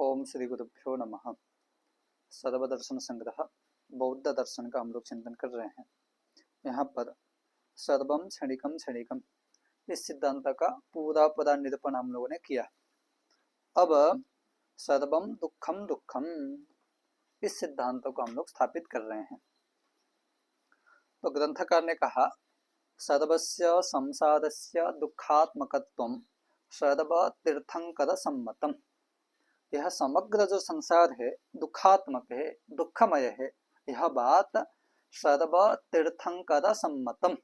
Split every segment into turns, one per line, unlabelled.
ओम श्री गुरुभ्यो नमः। सर्वदर्शन संग्रह बौद्ध दर्शन का हम लोग चिंतन कर रहे हैं। यहाँ पर सर्वम क्षणिकम क्षणिकम इस सिद्धांत का पूरा निरूपण हम लोगों ने किया। अब सर्वम दुखम दुखम इस सिद्धांत को हम लोग स्थापित कर रहे हैं। तो ग्रंथकार ने कहा सर्वस्य संसारस्य दुखात्मकत्वम सर्व तीर्थंकर सम्मतम। यह समग्र जो संसार है दुखात्मक है, दुखमय है, यह बात सर्व तीर्थंकर सम्मतम।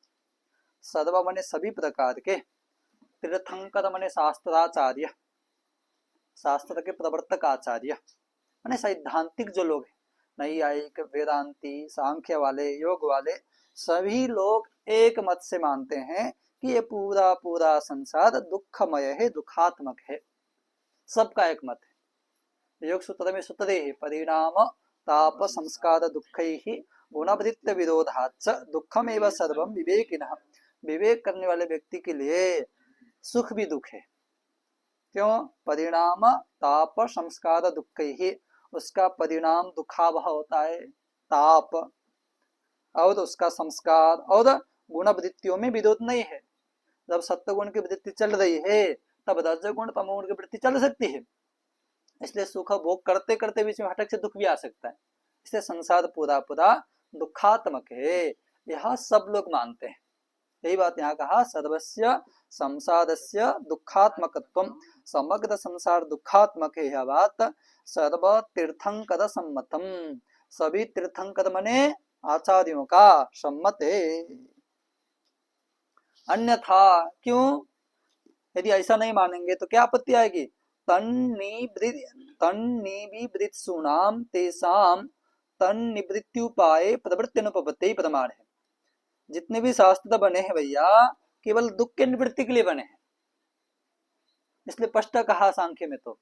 सर्व मने सभी प्रकार के, तीर्थंकर मने शास्त्राचार्य, शास्त्र के प्रवर्तक आचार्य मने सैद्धांतिक जो लोग हैं, नैयायिक, वेदांती, सांख्य वाले, योग वाले, सभी लोग एक मत से मानते हैं कि ये पूरा संसार दुखमय है, दुखात्मक है। सबका एक मत है। योग सूत्र में सूत्र है परिणाम ताप संस्कार दुःखैहि गुणवृत्त विरोधाच्च दुःखमेव सर्वं विवेकिनः। विवेक करने वाले व्यक्ति के लिए सुख भी दुख है। क्यों? परिणाम ताप संस्कार दुःखैहि, उसका परिणाम दुखावह होता है, ताप, और उसका संस्कार और गुणवृत्तियों में विरोध नहीं है। जब सत्वगुण की वृत्ति चल रही है तब रजगुण तमोगुण की वृत्ति चल सकती है। इसलिए सुख भोग करते करते बीच में हटक से दुख भी आ सकता है। इसलिए संसार पूरा दुखात्मक है, यह सब लोग मानते हैं। यही बात यहाँ कहा सर्वस्य संसारस्य दुखात्मकत्वम, समग्र संसार दुखात्मक है, यह बात सर्व तीर्थंकर सम्मतम, सभी तीर्थंकर मने आचार्यों का सम्मत है। अन्यथा क्यों? यदि ऐसा नहीं मानेंगे तो क्या आपत्ति आएगी? तन्निवृत्सूनाम तेषाम तन्निवृत्त्युपाये प्रवृत्त्यनुपपत्ति प्रमाण है। जितने भी शास्त्र बने हैं भैया केवल दुख के निवृत्ति के लिए बने हैं। इसलिए स्पष्ट कहा सांख्य में, तो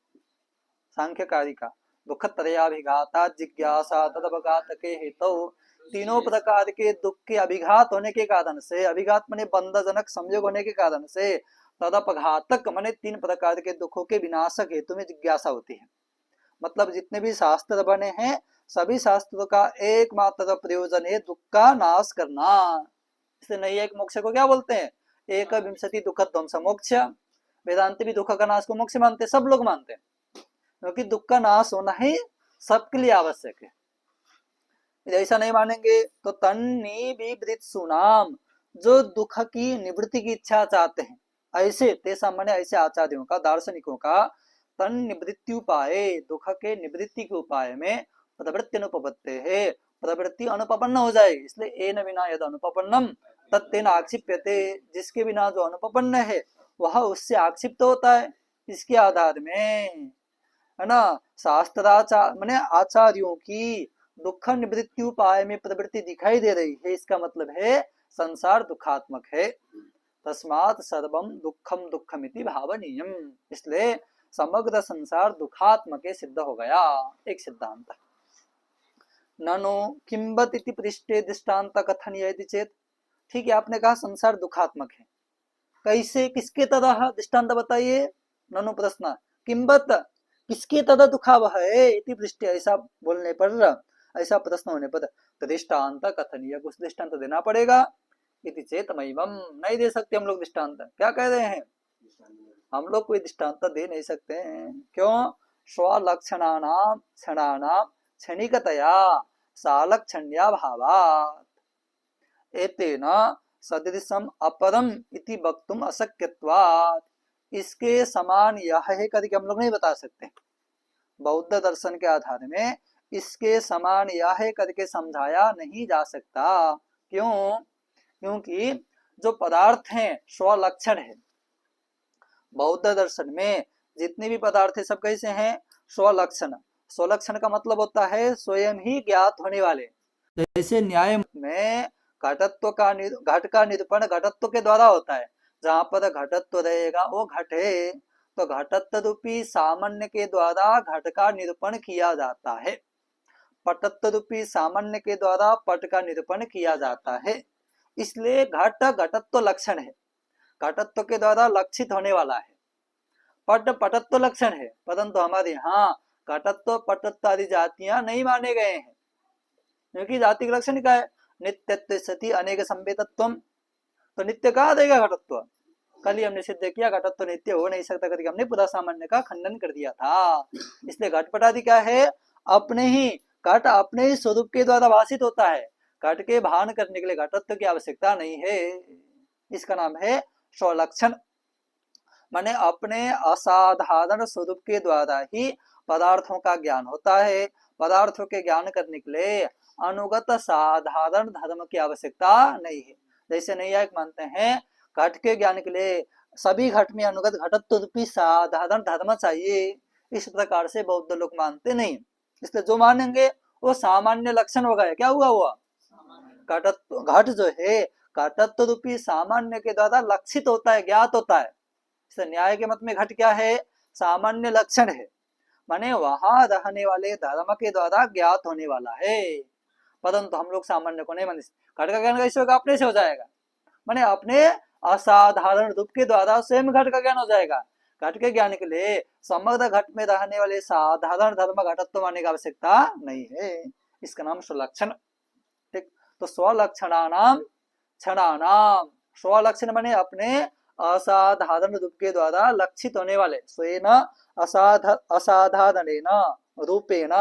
सांख्यकारी का दुख त्रयाभिघाता जिज्ञासा तदवघात के हेतु, तीनों प्रकार के दुख के अभिघात होने के कारण से, अभिघात माने बंधनजनक संयोग होने के कारण से, तदपघातक माने तीन प्रकार के दुखों के विनाशक हेतु में जिज्ञासा होती है। मतलब जितने भी शास्त्र बने हैं सभी शास्त्रों का एकमात्र प्रयोजन है दुख का नाश करना। इसलिए नैयायिक मोक्ष को क्या बोलते हैं? एक विंशति दुख ध्वंस मोक्ष। वेदांत भी दुख का नाश को मोक्ष मानते, सब लोग मानते हैं, क्योंकि दुख का नाश होना ही सबके लिए आवश्यक है। ऐसा नहीं मानेंगे तो तन्निवृत्सूनाम, जो दुख की निवृत्ति की इच्छा चाहते हैं, ऐसे तेसा मने ऐसे आचार्यों का, दार्शनिकों का तन्निवृत्ति उपाय, दुख के निवृत्ति के उपाय में प्रवृत्ति अनुपपत्ति है, प्रवृत्ति अनुपपन्न हो जाए। इसलिए एन विना यद अनुपपन्नम तत्तेन आक्षिप्यते, जिसके बिना जो अनुपपन्न है वह उससे आक्षिप्त होता है। इसके आधार में है ना, शास्त्राचार माने आचार्यों की दुख निवृत्ति उपाय में प्रवृत्ति दिखाई दे रही है। इसका मतलब है संसार दुखात्मक है। तस्मात् सर्वम दुखम दुखमिति भावनीयम, इसलिए समग्र संसार दुखात्मक सिद्ध हो गया। एक सिद्धांत। ननु किंबत इति पृष्ठे दृष्टांत कथन यदि चेत, ठीक है, आपने कहा संसार दुखात्मक है, कैसे, किसके तरह दृष्टांत बताइए। ननु प्रश्न किंबत, किसके तरह दुखावह है, इति पृष्ठे, ऐसा बोलने पर, ऐसा प्रश्न होने पर दृष्टांत कथनीय, कुछ दृष्टांत देना पड़ेगा। इति चेतमैवम, नहीं दे सकते हम लोग दृष्टांत। क्या कह रहे हैं? हम लोग कोई दृष्टांत दे नहीं सकते हैं। क्यों? स्वलक्षणानां क्षणानां क्षणिकतया सालक्षण्या भावात् एतेन सदृशम अपरम इति वक्तुम अशक्यत्वात्, इसके समान यह है करके हम लोग नहीं बता सकते। बौद्ध दर्शन के आधार में इसके समान यह है करके समझाया नहीं जा सकता। क्यों? क्योंकि जो पदार्थ हैं स्वलक्षण है। बौद्ध दर्शन में जितने भी पदार्थ है सब कैसे हैं? स्वलक्षण। स्वलक्षण का मतलब होता है स्वयं ही ज्ञात होने वाले। जैसे न्याय में घटत्व का, घट का निरूपण घटत्व के द्वारा होता है। जहां पर घटत्व रहेगा वो घट है, तो घटत्व रूपी सामान्य के द्वारा घट का निरूपण किया जाता है। पटत्व रूपी सामान्य के द्वारा पट का निरूपण किया जाता है। इसलिए घट घटत्व लक्षण है, घटत्व के द्वारा लक्षित होने वाला है। पट पटत्व लक्षण है, परंतु हमारे यहाँ घटत्व पटत्व आदि जातियां नहीं माने गए हैं, क्योंकि जाति का लक्षण क्या है, नित्यत्व सती अनेक संवेदत्व, तो नित्य कहा देगा घटत्व। कल ही हमने सिद्ध किया घटत्व नित्य हो नहीं सकता करके हमने पूरा सामान्य का खंडन कर दिया था। इसलिए घटपट आदि क्या है, अपने ही घट अपने ही स्वरूप के द्वारा भाषित होता है, घट के भान करने के लिए घटत्व की आवश्यकता नहीं है। इसका नाम है स्वलक्षण, माने अपने असाधारण स्वरूप के द्वारा ही पदार्थों का ज्ञान होता है। पदार्थों के ज्ञान करने के लिए अनुगत साधारण धर्म की आवश्यकता नहीं है। जैसे नैयायिक मानते हैं घट के ज्ञान के लिए सभी घट में अनुगत घटत्व रूपी साधारण धर्म चाहिए, इस प्रकार से बौद्ध लोग मानते नहीं। इसलिए जो मानेंगे वो सामान्य लक्षण हो गए। क्या हुआ घटत्व, घट जो है घटत्व रूपी सामान्य के द्वारा लक्षित होता है, ज्ञात होता है। इसलिए न्याय के मत में घट क्या है, सामान्य लक्षण है, माने वहां रहने वाले धर्म के द्वारा ज्ञात होने वाला है। परंतु हम लोग सामान्य को नहीं मानते। घट का ज्ञान कैसे होगा, अपने से हो जाएगा, माने अपने असाधारण रूप के द्वारा स्वयं घट का ज्ञान हो जाएगा। घट के ज्ञान के लिए समग्र घट में रहने वाले साधारण धर्म घटत्व मानने की आवश्यकता नहीं है। इसका नाम स्वलक्षण। ठीक, तो स्वलक्षणानाम क्षणानाम, स्वलक्षण माने अपने असाधारण रूप के द्वारा लक्षित होने वाले, स्वेन असाधारणेन रूपेण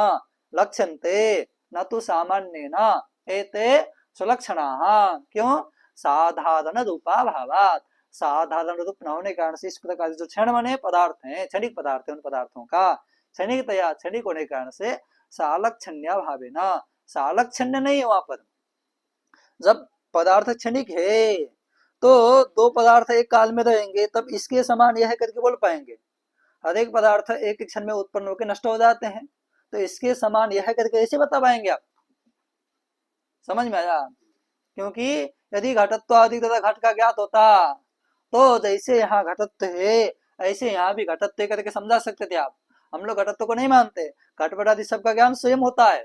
लक्ष्यन्ते न तो सामान्येन एते स्वलक्षणाः। क्यों, साधारण रूपा भावात, साधारण रूप न होने के कारण से इस प्रकार जो क्षण माने पदार्थ हैं, क्षणिक पदार्थ है, उन पदार्थों का क्षणिकतया क्षणिक होने के कारण से सालक्षण्य भावे न, सालक्षण्य नहीं है वहां पर। जब पदार्थ क्षणिक है तो दो पदार्थ एक काल में रहेंगे तब इसके समान यह करके बोल पाएंगे। हर एक पदार्थ एक क्षण में उत्पन्न होकर नष्ट हो जाते हैं, तो इसके समान यह करके ऐसे बता पाएंगे आप? समझ में आया? क्योंकि यदि घटत्व आदि तथा घट का ज्ञात होता तो जैसे यहाँ घटत्व है ऐसे यहाँ भी घटत्व करके समझा सकते थे आप। हम लोग घटत्व को नहीं मानते, घटपट आदि सबका ज्ञान स्वयं होता है,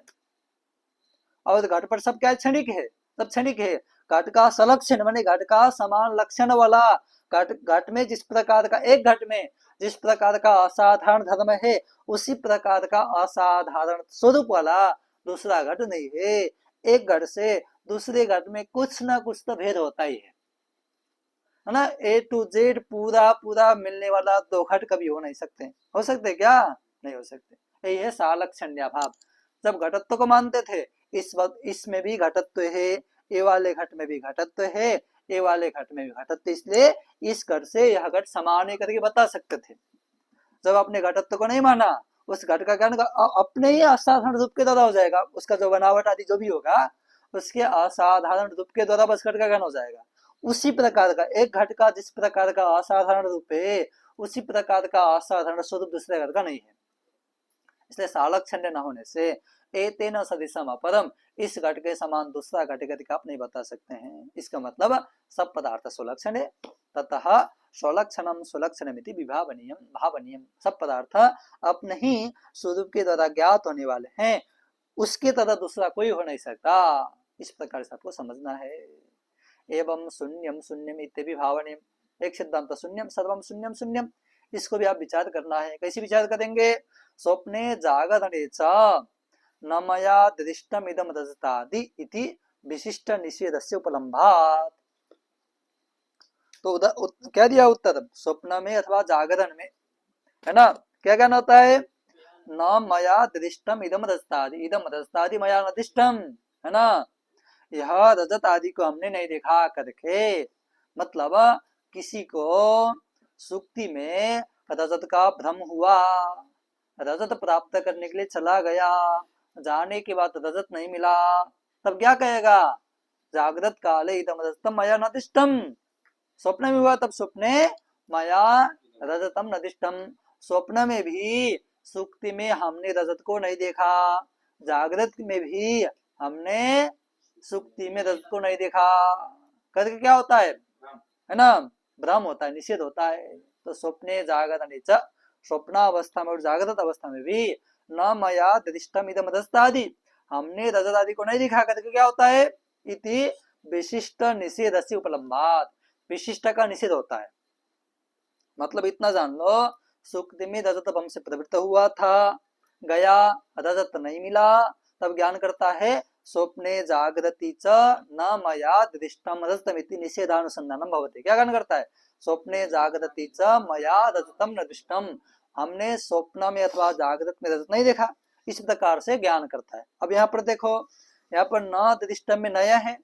और घटपट सब क्या क्षणिक है, सब क्षणिक है। घट का सलक्षण माने घट का समान लक्षण वाला, घट में जिस प्रकार का, एक घट में जिस प्रकार का असाधारण धर्म है उसी प्रकार का असाधारण स्वरूप वाला दूसरा घट नहीं है। एक घट से दूसरे घट में कुछ ना कुछ तो भेद होता ही है ना। ए टू जेड पूरा पूरा मिलने वाला दो घट कभी हो नहीं सकते। हो सकते क्या? नहीं हो सकते। यही है सालक्षण्य भाव। जब घटत्व को मानते थे इस वक्त इसमें भी घटत्व है, ए वाले घट में भी घटत्व है, ए वाले घट में भी घटत्व, इसलिए इस घट से यह घट समान है करके बता सकते थे। जब आपने घटत्व को नहीं माना उस घट का ज्ञान अपने ही असाधारण रूप के द्वारा हो जाएगा, उसका जो बनावट आदि जो भी होगा उसके असाधारण रूप के द्वारा बस घट का ज्ञान हो जाएगा। उसी प्रकार का एक घट का जिस प्रकार का असाधारण रूप है उसी प्रकार का असाधारण स्वरूप दूसरे घट का नहीं है। इसलिए सालक्षण्य न होने से एतेन सदृशम अपरम, इस घट के समान दूसरा घट का आप नहीं बता सकते हैं। इसका मतलब सब पदार्थ स्वलक्षण है, ततः स्वलक्षणम स्वलक्षणमिति विभावनीयम भावनीयम। सब पदार्थ अपने ही स्वरूप के द्वारा ज्ञात होने वाले हैं, उसके तरह दूसरा कोई हो नहीं सकता। इस प्रकार से आपको समझना है। एवं शून्यम शून्यम इत्यादि भावनीयम, एक सिद्धांत शून्यम सर्वम शून्यम शून्यम, इसको भी आप विचार करना है। कैसे विचार करेंगे? स्वप्ने जागरणे च न मया दृष्टम इदम रजतादि इति विशिष्ट निषेधस्य उपलम्भात। तो क्या दिया उत्तर? स्वप्न में अथवा जागरण में, है ना, क्या कहना होता है? न मया दृष्टम इदम रजतादि, इदम रजतादि मया न दृष्टम, है ना, यह रजत आदि को हमने नहीं देखा करके, मतलब किसी को सुक्ति में रजत का भ्रम हुआ, रजत प्राप्त करने के लिए चला गया, जाने के बाद रजत नहीं मिला, तब क्या कहेगा? जागृत काले इदम रजतम मया न दृष्टम। स्वप्न में हुआ तब स्वप्ने मया रजतम न दृष्टम, स्वप्न में भी सुक्ति में हमने रजत को नहीं देखा, जागृत में भी हमने सुक्ति में रजत को नहीं देखा करके क्या होता है ना, भ्रम होता है, निषेध होता है। तो स्वप्ने जागरणे च, स्वप्नावस्था में और जागृत अवस्था में भी न मया दृष्टम इदम रजतादि, हमने रजत आदि को नहीं दिखा करके क्या होता है? इति विशिष्ट निषेधस्य उपलम्भात, विशिष्ट का निषेध होता है। मतलब इतना जान लो, सुक्ति में रजत भ्रम से प्रवृत्त हुआ था, गया, रजत नहीं मिला, तब ज्ञान करता है स्वप्ने जागृति च न मया दृष्टम रजतमिति निषेधानुसंधानम भवति। क्या ज्ञान करता है? स्वप्ने जागृति च मया रजतम न दृष्टम, हमने स्वप्न में अथवा जागृत में रजत नहीं देखा, इस प्रकार से ज्ञान करता है। अब यहाँ पर देखो, यहाँ पर न दृष्टम में नया है,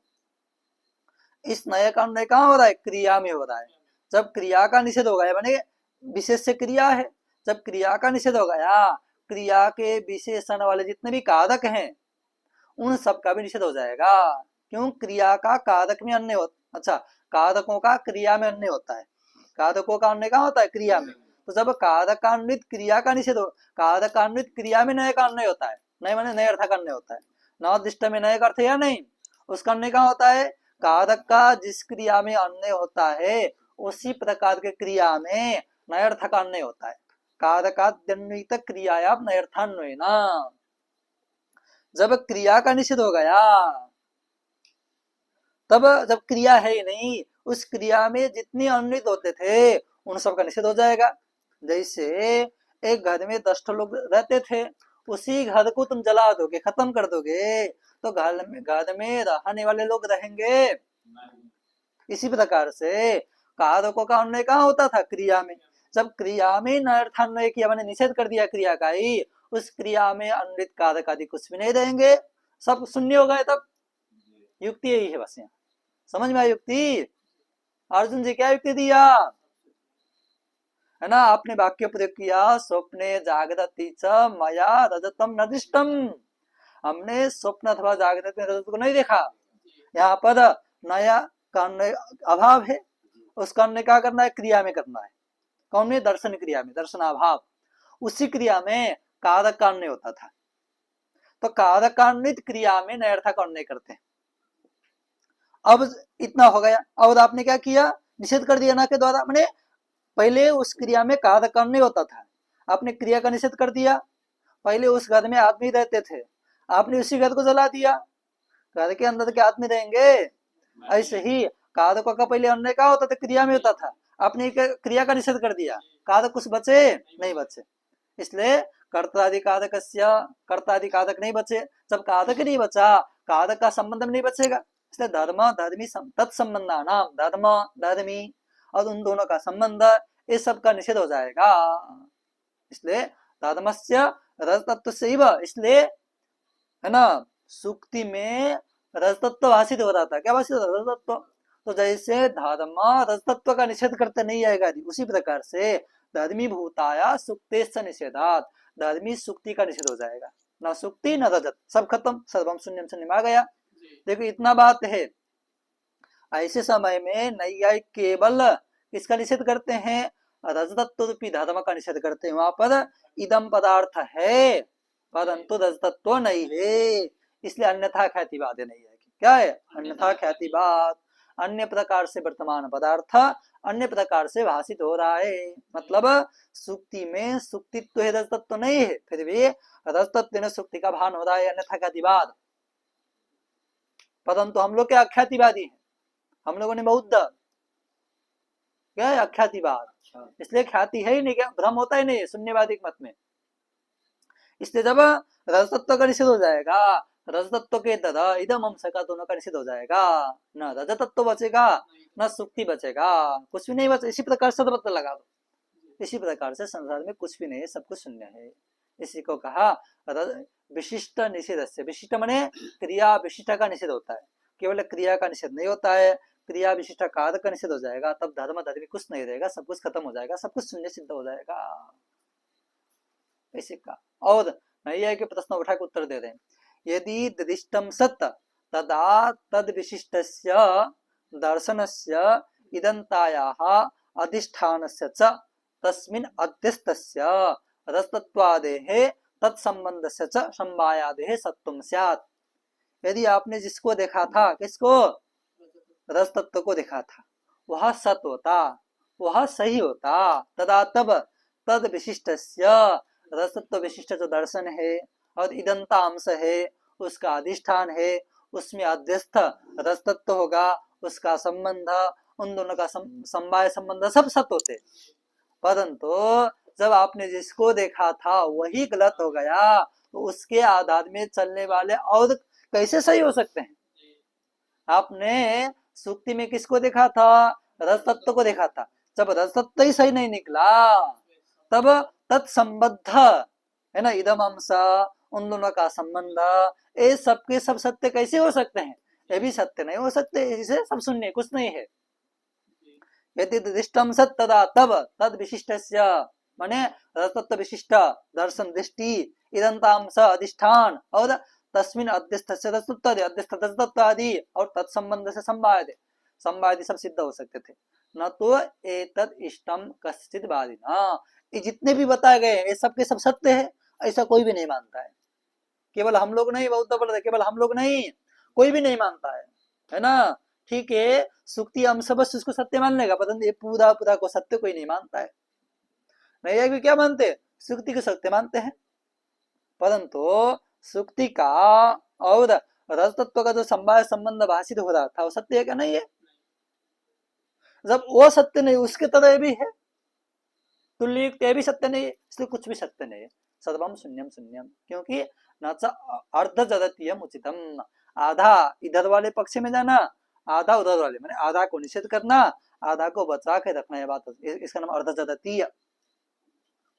इस नए का अन्वय कहाँ हो रहा है? क्रिया में हो रहा है। जब क्रिया का निषेध हो गया, माने विशेष से क्रिया है, जब क्रिया का निषेध हो गया, क्रिया के विशेषण वाले जितने भी कारक हैं उन सब का भी निषेध हो जाएगा। क्यों? क्रिया का कारक में अन्य होता, अच्छा, कारकों का क्रिया में अन्य होता है, कारकों का अन्य कहाँ होता है? क्रिया में। तो जब कारकान्वित क्रिया का निषेध हो, कारकान्वित क्रिया में नए का अन्य होता है, नए माने नए अर्थ का अन्य होता है, न दृष्ट में नए का अर्थ या नहीं, उसका अन्य कहाँ होता है? कारक का जिस क्रिया में अन्य होता है उसी प्रकार के क्रिया में नए अर्थ का अन्य होता है। कारकाद्यन्वित क्रियाया नयर्थान्वय ना, जब क्रिया का निषेध हो गया, तब जब क्रिया है ही नहीं, उस क्रिया में जितने अन्वित होते थे उन सब का निषेध हो जाएगा। जैसे एक घर में 10 लोग रहते थे, उसी घर को तुम जला दोगे, खत्म कर दोगे, तो घर में रहने वाले लोग रहेंगे? इसी प्रकार से कारकों का अन्वय कहाँ होता था? क्रिया में। जब क्रिया में नर्थान्वय किया, मैंने निषेध कर दिया क्रिया का ही, उस क्रिया में अन्वित कारक आदि कुछ भी नहीं रहेंगे, सब शून्य हो गए। तब युक्ति यही है बस, यहाँ समझ में आई युक्ति? अर्जुन जी क्या युक्ति दिया है ना? आपने वाक्य प्रयोग किया, स्वप्ने जागृति च मया रजतम न दृष्टम, हमने स्वप्न अथवा जागृत में रजत को नहीं देखा। यहाँ पर नया का अभाव है, उसका अन्य क्या करना है? क्रिया में करना है। कौन में? दर्शन क्रिया में, दर्शनाभाव। उसी क्रिया में कारक का अन्य होता था, तो कारकान्वित क्रिया में नयर्था का अन्य करते हैं। अब इतना हो गया, और आपने क्या किया? निषेध कर दिया ना के द्वारा, मैंने पहले उस क्रिया में कारक का अन्य होता था, आपने क्रिया का निषेध कर दिया। पहले उस घर में आदमी रहते थे, आपने उसी घर को जला दिया, घर के अंदर के आदमी रहेंगे? ऐसे ही कारकों का पहले अन्य क्या होता था? क्रिया में होता था, आपने क्रिया का निषेध कर दिया, कारक कुछ बचे नहीं बचे। इसलिए कर्तादि कारक नहीं बचे। जब कारक नहीं बचा, कारक का संबंध में नहीं बचेगा, इसलिए धर्म धर्मी तत्संबंधा नाम, धर्म धर्मी और उन दोनों का संबंध, इस सब का निषेध हो जाएगा। इसलिए धर्मस्य रजतत्व से, इसलिए है ना, सुक्ति में रजतत्व भाषित हो रहा था। क्या भाषित हो रहा था? रजतत्व। तो जैसे धर्म रजतत्व का निषेध करते नहीं आएगा, उसी प्रकार से धर्मी भूताया सुक्ते निषेधात, धर्मी सुक्ति का निषेध हो जाएगा। न सुक्ति न रजत, सब खत्म, सर्वम शून्यम शून्यम आ गया। देखो इतना बात है। ऐसे समय में नैयायिक केवल इसका निषेध करते हैं, रजतत्व रूपी धर्म का निषेध करते हैं। वहां पर इदम पदार्थ है परंतु रजतत्व नहीं है, इसलिए अन्यथा ख्यातिवाद नहीं है। क्या है? अन्यथा ख्यातिवाद। अन्य प्रकार से वर्तमान पदार्थ अन्य प्रकार से भाषित हो रहा है, मतलब सुक्ति में सुक्तित्व है, रजतत्व नहीं है, फिर भी रजतत्व ने सुक्ति का भान हो रहा है, अन्यथा ख्यातिवाद। परंतु हम लोग क्या अख्यातिवादी हैं, हम लोगों ने बौद्ध क्या है? अख्यातिवाद। इसलिए ख्याति है ही नहीं, क्या भ्रम होता ही नहीं शून्यवादी मत में। इसलिए जब रजतत्व का निषेध हो जाएगा, रजतत्व के तथा इदम अंश का दोनों का निषेध हो जाएगा, न रजतत्व बचेगा न सुक्ति बचेगा, कुछ भी नहीं बचे। इसी प्रकार से पता लगा दो, इसी प्रकार से संसार में कुछ भी नहीं है, सब कुछ शून्य है। इसी को कहा विशिष्ट निषेध से। विशिष्ट माने क्रिया विशिष्ट का निषेध होता है, केवल क्रिया का निषेध नहीं होता है, क्रिया विशिष्ट कारक का निषेध हो जाएगा, तब धर्म धर्मी कुछ नहीं रहेगा, सब कुछ खत्म हो जाएगा, सब कुछ शून्य सिद्ध हो जाएगा। इसी का और नैयायिक के प्रश्न उठा के उत्तर दे रहे हैं। यदि दृष्टम सत्य तदा तद विशिष्टस्य दर्शनस्य इदंतायाः अधिष्ठानस्य च तस्मिन् अध्यस्तस्य रजतत्वादेः तत्संबंधस्य च समवायादेः सत्वं स्यात्। यदि आपने जिसको देखा था, किसको? रजतत्व को देखा था, वह सत होता, वह सही होता, तदा तब तद विशिष्टस्य, रजतत्व विशिष्ट जो दर्शन है और इदंता अंश है, उसका अधिष्ठान है, उसमें अध्यस्थ रजतत्व होगा, उसका संबंध, उन दोनों का समवाय संबंध सब सत होते। परंतु जब आपने जिसको देखा था वही गलत हो गया तो उसके आधार में चलने वाले और कैसे सही हो सकते हैं? आपने सुक्ति में किसको देखा था? रज तत्व को देखा था। जब रज तत्व ही सही नहीं निकला तब तत्संबद्ध है ना, इदम अंश, उन दोनों का संबंध, ये सबके सब सत्य कैसे हो सकते हैं? ये भी सत्य नहीं हो सकते, इसे सब शून्य, कुछ नहीं है। यदि दृष्टम सत तदा तब तद विशिष्टस्य, माने तत्व विशिष्ट दर्शन दृष्टि, इदंतांश अधिष्ठान और तस्मिन अध्यस्थस्य तत्व अध्यस्थ तत्व आदि और तत्संबंध से संवाद संवादी सब सिद्ध हो सकते थे। न तो एतद इष्टम कश्चित वादिना, ये जितने भी बताए गए ये सब के सब सत्य है, ऐसा कोई भी नहीं मानता है। केवल हम लोग नहीं, बहुत बड़ा, केवल हम लोग नहीं, कोई भी नहीं मानता है ना। ठीक है, सुक्ति अंश बस उसको सत्य मान लेगा, परंतु ये पूरा पूरा को सत्य कोई नहीं मानता है। नहीं भी क्या मानते हैं? सुक्ति को सत्य मानते हैं, परंतु सुक्ति का और रज तत्व का जो संवाद संबंध भाषित हो रहा था वो सत्य है क्या? नहीं है। जब वो सत्य नहीं, उसके तरह भी है तुल्य भी सत्य नहीं है, इसलिए कुछ भी सत्य नहीं है। सर्वम शून्यम शून्यम, क्योंकि न अर्ध जगतीयम उचितम, आधा इधर वाले पक्ष में जाना, आधा उधर वाले, माने आधा को निषेध करना, आधा को बचा के रखना, है बात, इसका नाम अर्ध जगतीय।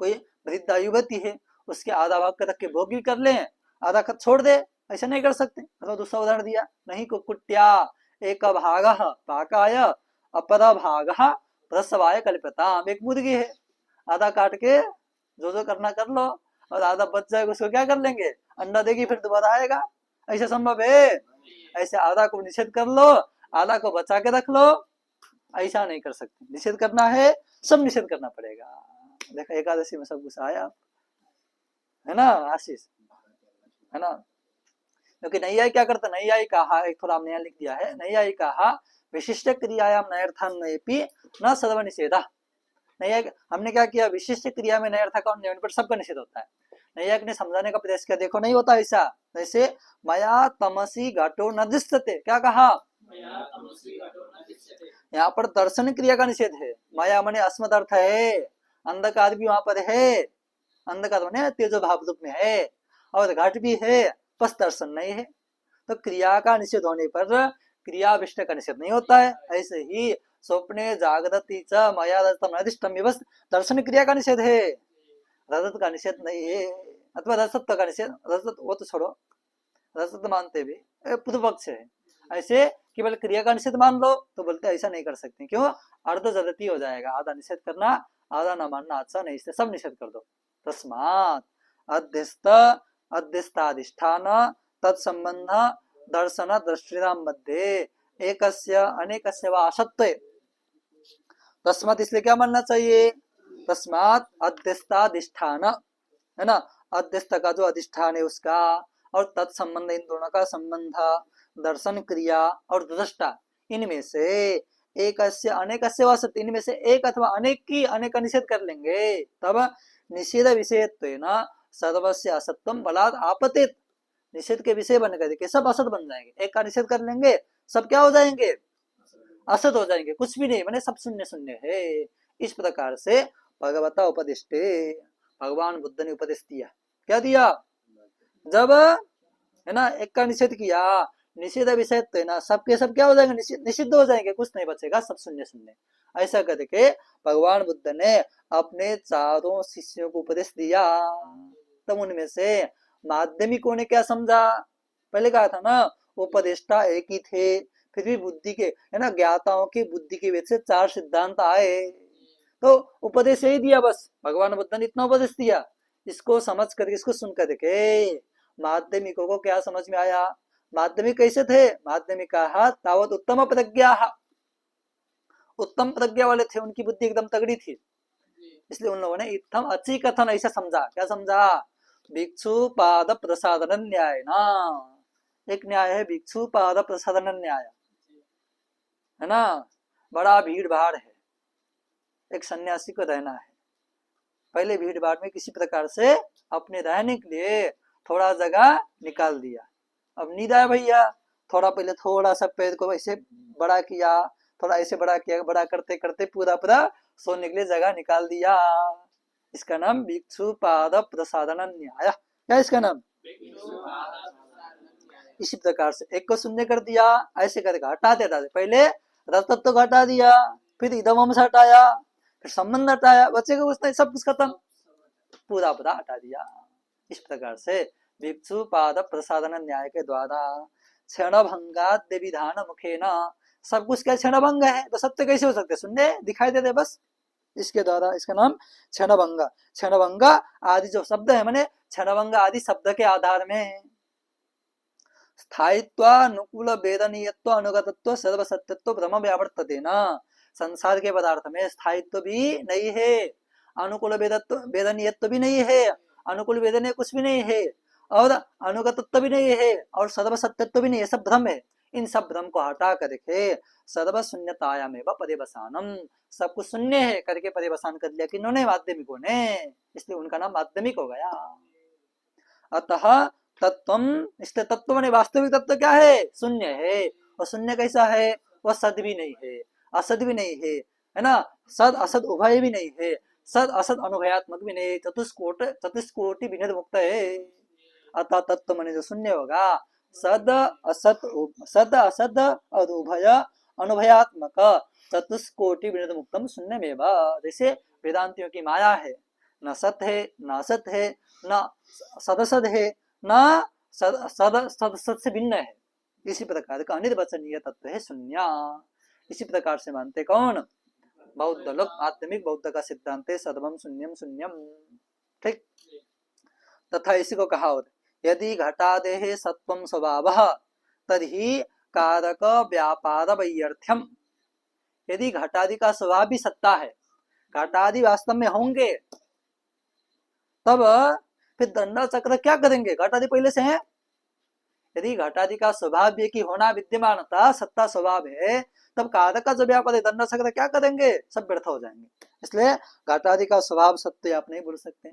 कोई वृद्ध युवती है, उसके आधा भाग के रख के भोग भी कर ले, आधा खत छोड़ दे, ऐसा नहीं कर सकते। अथवा दूसरा उदाहरण दिया, नहीं कुकुट्या एक भाग पाकाय अपर भाग प्रसवाय कल्पताम, एक मुर्गी है, आधा काट के जो करना कर लो, और आधा बच जाएगा उसको क्या कर लेंगे? अंडा देगी, फिर दोबारा आएगा, ऐसा संभव है? ऐसे आधा को निषेध कर लो, आधा को बचा के रख लो, ऐसा नहीं कर सकते। निषेध करना है, सब निषेध करना पड़ेगा। देखो एकादशी में सब कुछ आया, है ना आशीष, है ना। क्योंकि नैयायिक क्या करता, नैयायिक कहा, एक थोड़ा नया लिख दिया है, नैयायिक कहा विशिष्ट क्रियायाम नयर्थान नयपि न सर्व निषेध। नैयायिक हमने क्या किया, विशिष्ट क्रिया में नयर्थ का पर सबका निषेध होता है। नैयायिक ने समझाने का प्रयास किया, देखो नहीं होता ऐसा। जैसे मया तमसी घटो न दृश्यते, क्या कहा? यहाँ पर दर्शन क्रिया का निषेध है। माया मने अस्मद अर्थ है, अंधकार भी वहां पर है, अंधकार मने तेजो भाव रूप में है, और घट भी है, बस दर्शन नहीं है। तो क्रिया का निषेध होने पर क्रिया विष्ट का निषेध नहीं होता है। ऐसे ही स्वप्ने जागृति च मया रजतम अधिष्टम, बस दर्शन क्रिया का निषेध है, रजत का निषेध नहीं है। अथवा रजतत्व का निषेध, रजत वो तो छोड़ो, रजत मानते भी पूर्व पक्ष है। ऐसे केवल क्रिया का निषेध मान लो तो बोलते ऐसा नहीं कर सकते, क्यों? अर्ध जगती हो जाएगा, आधा निषेध करना, आधा न मानना अच्छा नहीं, इसलिए सब निषेध कर दो। तस्मात् अध्यस्त अध्यस्ताधिष्ठान तत्संबंध दर्शन दृष्टिराम मध्य एकस्य अनेकस्य वा असत्व। तस्मात् इसलिए क्या मानना चाहिए? तस्मात् अध्यस्ताधिष्ठान, है ना, अध्यस्त का जो अधिष्ठान है उसका, और तत्संबंध इन दोनों का संबंध, दर्शन क्रिया और दृष्टा, इनमें से एक अनेक वासत, इनमें से एक अथवा अनेक की अनेक का निषेध कर लेंगे, तब निषेध विषयत्वेन सर्वस्य असत्वम बलात् आपतित, निषेध के विषय बन करके सब असत बन जाएंगे। एक का निषेध कर लेंगे, सब क्या हो जाएंगे? असत हो जाएंगे, कुछ भी नहीं, मैंने सब शून्य शून्य है। इस प्रकार से भगवता उपदिष्टे, भगवान बुद्ध ने उपदेश दिया। क्या दिया? जब है ना एक का निषेध किया, निषेध विषय तो है ना, सबके सब क्या हो जाएंगे? निषिद्ध हो जाएंगे, कुछ नहीं बचेगा, सब शून्य शून्य। ऐसा करके भगवान बुद्ध ने अपने चारों शिष्यों को उपदेश दिया। तब उनमें से माध्यमिकों ने क्या समझा? पहले कहा था ना, उपदेष्टा एक ही थे, फिर भी बुद्धि के, है ना, ज्ञाताओं के बुद्धि के वजह से चार सिद्धांत आए, तो उपदेश यही दिया, बस भगवान बुद्ध ने इतना उपदेश दिया। इसको समझ करके, इसको सुन करके माध्यमिकों को क्या समझ में आया? माध्यमिक कैसे थे? माध्यमिक तावत उत्तम प्रज्ञा, उत्तम प्रज्ञा वाले थे, उनकी बुद्धि एकदम तगड़ी थी, इसलिए उन लोगों ने इत्थम अच्छी कथन ऐसा समझा। क्या समझा? भिक्षु पाद प्रसादन न्याय ना, एक न्याय है भिक्षु पाद प्रसादन न्याय, है ना। बड़ा भीड़ भाड़ है, एक सन्यासी को रहना है, पहले भीड़ भाड़ में किसी प्रकार से अपने रहने के लिए थोड़ा जगह निकाल दिया। अब नींद आया भैया, थोड़ा पहले थोड़ा सा पैर को ऐसे बड़ा किया, थोड़ा ऐसे बड़ा किया, बड़ा करते करते पूरा पूरा सोने के लिए जगह निकाल दिया। इसका नाम भिक्षु पाद प्रसादन न्याय। क्या इसका नाम? इसी प्रकार से एक को शून्य कर दिया, ऐसे करके हटाते हटाते पहले रजतत्व को हटा दिया, फिर इदम से हटाया, फिर संबंध हटाया, बचेगा कुछ नहीं, सब कुछ खत्म, पूरा पूरा हटा दिया। इस प्रकार से भिक्षु पाद प्रसादन न्याय के द्वारा क्षण भंगाद्य विधान मुखे न, सब कुछ क्या क्षण भंग है, तो सत्य कैसे हो सकते? शून्य दिखाई देते बस, इसके द्वारा इसका नाम क्षणभंग। क्षणभंग आदि जो शब्द है, माने क्षणभंग आदि शब्द के आधार में स्थायित्व अनुकूल वेदनीयत्व अनुगतत्व सर्वसत्यत्व भ्रम व्यावर्तते न, संसार के पदार्थ में स्थायित्व भी नहीं है, अनुकूल वेदनीयत्व भी नहीं है, अनुकूल वेदनीय कुछ भी नहीं है, और अनुगतत्व भी नहीं है, और सर्वसत्यत्व भी नहीं है, सब भ्रम है। इन सब भ्रम को हटा करके सर्व शून्यतायामेव पर्यवसानम, सब कुछ शून्य है करके पर्यवसान कर लिया किन्होंने? माध्यमिकों ने, इसलिए उनका नाम माध्यमिक हो गया। अतः तत्वम, इसलिए तत्व माने वास्तविक तत्व क्या है? शून्य है। और शून्य कैसा है? वह सद भी नहीं है, असद भी नहीं है ना, सद असद उभय भी नहीं है, सद असद अनुभयात्मक भी नहीं, चतुष्कोटि विनिर्मुक्त मुक्त है। अतः तत्व माने जो शून्य होगा, सद असद और उभय अनुभयात्मक चतुष्कोटि विनिर्मुक्त मुक्तम शून्यमेव। जैसे वेदांतियों की माया है, न सत है, न असत है, न सदसद है, न सद से भिन्न है, इसी प्रकार का अनिर्वचनीय तत्व है शून्य। इसी प्रकार से मानते कौन? बौद्ध लोग। आत्मिक बौद्ध का सिद्धांत है सदवम शून्यम शून्यम। ठीक, तथा इसी को कहा होता, यदि घटादेः सत्वं स्वभावः तर्हि कारक व्यापार वैयर्थ्यम। यदि घटादि का स्वभाव भी सत्ता है, घटादि वास्तव में होंगे, तब फिर दंडा चक्र क्या करेंगे? घटादि पहले से है। यदि घटादि का स्वभाव भी कि होना विद्यमानता सत्ता स्वभाव है, तब कारक का जो व्यापार है दंडा चक्र क्या करेंगे? सब व्यर्थ हो जाएंगे। इसलिए घटादि का स्वभाव सत्य आप नहीं बोल सकते,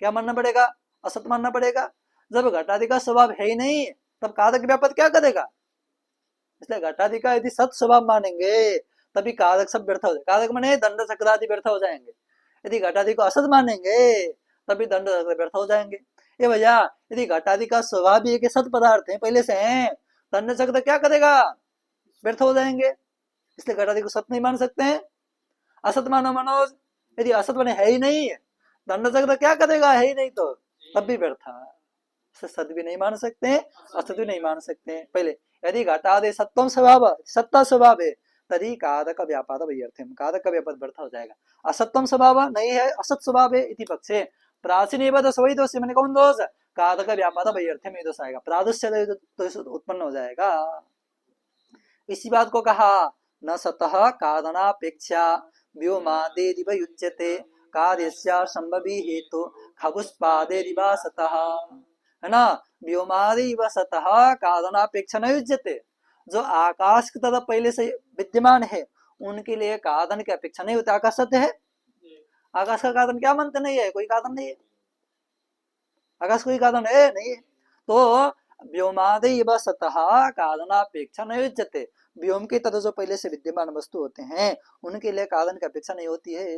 क्या मानना पड़ेगा? असत मानना पड़ेगा। जब घटादि का स्वभाव है ही नहीं, तब कारक व्यापार क्या करेगा? इसलिए घटादि का यदि सत स्वभाव मानेंगे, तभी कारक सब व्यर्थ हो जाएंगे। कारक माने दंड चक्र आदि व्यर्थ हो जाएंगे। यदि घटादि को असत मानेंगे, तभी दंड चक्र व्यर्थ हो जाएंगे। ये भैया, यदि घटादि का स्वभाव भी एक सत पदार्थ है, पहले से है, दंड चक्र क्या करेगा? व्यर्थ हो जाएंगे। इसलिए घटादि को सत नहीं मान सकते हैं। असत मानो मनोज, यदि असत बने है ही नहीं, दंड चक्र क्या करेगा? है ही नहीं, तो तब भी व्यर्थ है। सत भी नहीं मान सकते हैं, असत भी नहीं मान सकते हैं। पहले यदि घटादि सत्वम स्वभाव, सत्ता स्वभाव है, तभी कारक व्यापार वैयर्थ्यम, कारक का व्यापार व्यर्थ हो जाएगा। असत्यम स्वभाव नहीं है, असत स्वभाव है इति पक्षे प्राचीन एवं दोष, वही दोष मैंने कौन दोष? कारक व्यापार वैयर्थ्यम ये दोष आएगा, प्रादुष्य दोष उत्पन्न हो जाएगा। इसी बात को कहा, न सतः कारणापेक्षा व्योमादेरिव युज्यते कार्यस्य संभवी हेतु खगुष्पादेरिव सतः, है ना। व्योमादेरिव सतः कारणापेक्षा न युज्यते, जो आकाश की तरफ पहले से विद्यमान है उनके लिए कारण की अपेक्षा नहीं होती। आकाश सत्य है, आकाश का कारण क्या मानते? नहीं है, कोई कारण नहीं है, आकाश कोई कारण है नहीं है। तो व्योमादेव सतः कारणापेक्षा न युज्यते, व्योम की तरह जो पहले से विद्यमान वस्तु होते हैं उनके लिए कारण की अपेक्षा नहीं होती है।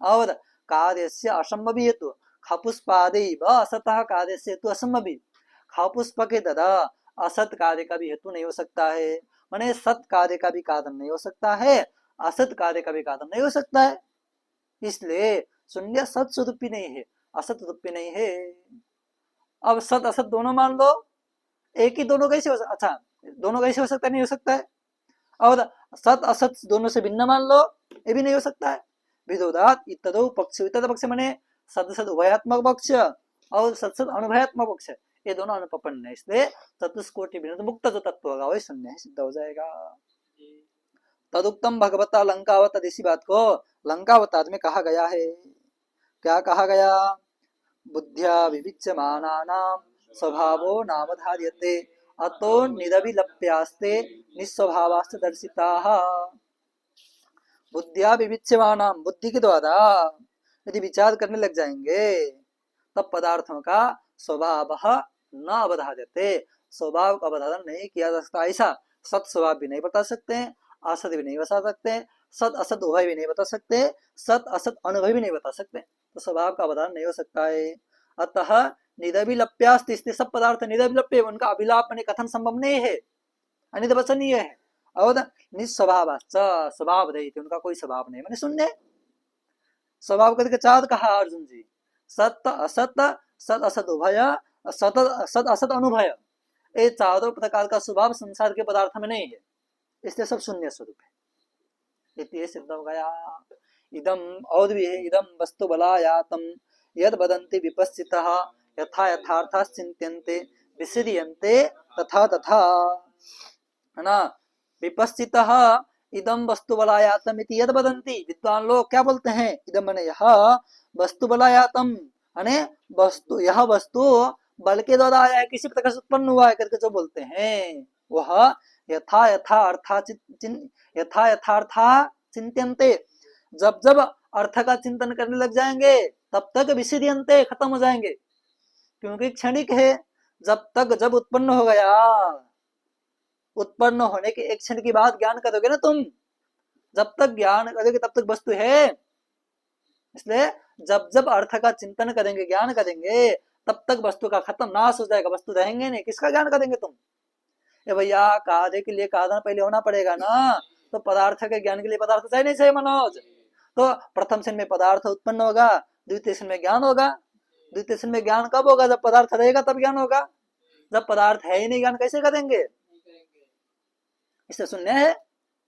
और कार्यस्य असंभवी हेतु खपुष्पादेव असतः कार्यस्य हेतु असंभवी, खपुष्प के तरह असत कार्य का भी हेतु नहीं हो सकता है, माने सत कार्य का भी कारण नहीं हो सकता है, असत कार्य का भी कारण नहीं हो सकता है। इसलिए शून्य सत स्वरूपी नहीं है, असत रूपी नहीं है। अब सत असत दोनों मान लो, एक ही दोनों कैसे हो सकता? अच्छा, दोनों कैसे हो सकता है? नहीं हो सकता है। और सत असत दोनों से भिन्न मान लो, ये भी नहीं हो सकता है। विरोधात इतरो पक्ष, इतर पक्ष माने सद सद उभयात्मक पक्ष और सत सद अनुभयात्मक पक्ष, ये दोनों अनुपपन्न है। इसलिए चतुष्कोटि विनिर्मुक्त मुक्त जो तत्व होगा वही शून्य है, सिद्ध हो जाएगा। तदुक्तम भगवता लंकावत, इसी बात को लंकावतार में कहा गया है। क्या कहा गया? बुद्ध्या विविच्यमानानां स्वभावो नावधार्यते अतो निरभिलप्यास्ते निस्वभावाश्च दर्शिताः। बुद्ध्या विविच्यमानां, बुद्धि के द्वारा यदि विचार करने लग जाएंगे तब पदार्थों का स्वभाव न अवधार्यते, स्वभाव का अवधारण नहीं किया जा सकता। ऐसा सत स्वभाव भी नहीं बता सकते, असत भी नहीं बता सकते, सत असत उभय भी नहीं बता सकते, सत असत अनुभव भी नहीं बता सकते। तो स्वभाव का अवधारण नहीं हो सकता है। अतः निरभिलप्यास्ति, इसलिए सब पदार्थ निरभिलप्य, उनका अभिलाप माने कथन संभव नहीं है, अनिर्वचनीय है। और निस्वभाव, स्वभाव रहित, उनका कोई स्वभाव नहीं, माने शून्य। स्वभाव करके चार कहा अर्जुन जी, सत्य असत, सत असत उभय, सत सत असत अनुभय, ये चारों प्रकार का स्वभाव संसार के पदार्थ में नहीं है, इसलिए सब शून्य स्वरूप है। ये सिद्ध हो गया। इदम, और भी है, इदम वस्तु बलायातम यद वदन्ति विपस्सितः यथा यथार्थः चिन्त्यन्ते विसिद्यन्ते तथा तथा, है ना। विपस्सितः इदम वस्तु बलायातम इति यद वदन्ति, विद्वान लोग क्या बोलते हैं, इदम माने यह, वस्तु बलायातम माने वस्तु, यह वस्तु बल के द्वारा आया है, किसी प्रकार से उत्पन्न हुआ है करके जो बोलते हैं, वह यथा यथार्था चिंत्यन्ते, जब जब अर्थ का चिंतन करने लग जाएंगे तब तक विसिद्यन्ते, खत्म हो जाएंगे, क्योंकि क्षणिक है। जब तक, जब उत्पन्न हो गया, उत्पन्न होने के एक क्षण की बात ज्ञान करोगे ना तुम, जब तक ज्ञान करोगे तब तक वस्तु है। इसलिए जब जब अर्थ का चिंतन करेंगे, ज्ञान करेंगे, तब तक वस्तु का खत्म, नाश हो जाएगा, वस्तु रहेंगे नहीं, किसका ज्ञान करेंगे तुम। ये भैया कार्य के लिए कारण पहले होना पड़ेगा ना, तो पदार्थ के ज्ञान के लिए पदार्थ चाहिए नहीं चाहिए मनोज। तो प्रथम क्षण में पदार्थ उत्पन्न होगा, द्वितीय क्षण में ज्ञान होगा। द्वितीय क्षण में ज्ञान कब होगा, जब पदार्थ रहेगा तब ज्ञान होगा, जब पदार्थ है ही नहीं ज्ञान कैसे करेंगे। इससे शून्य है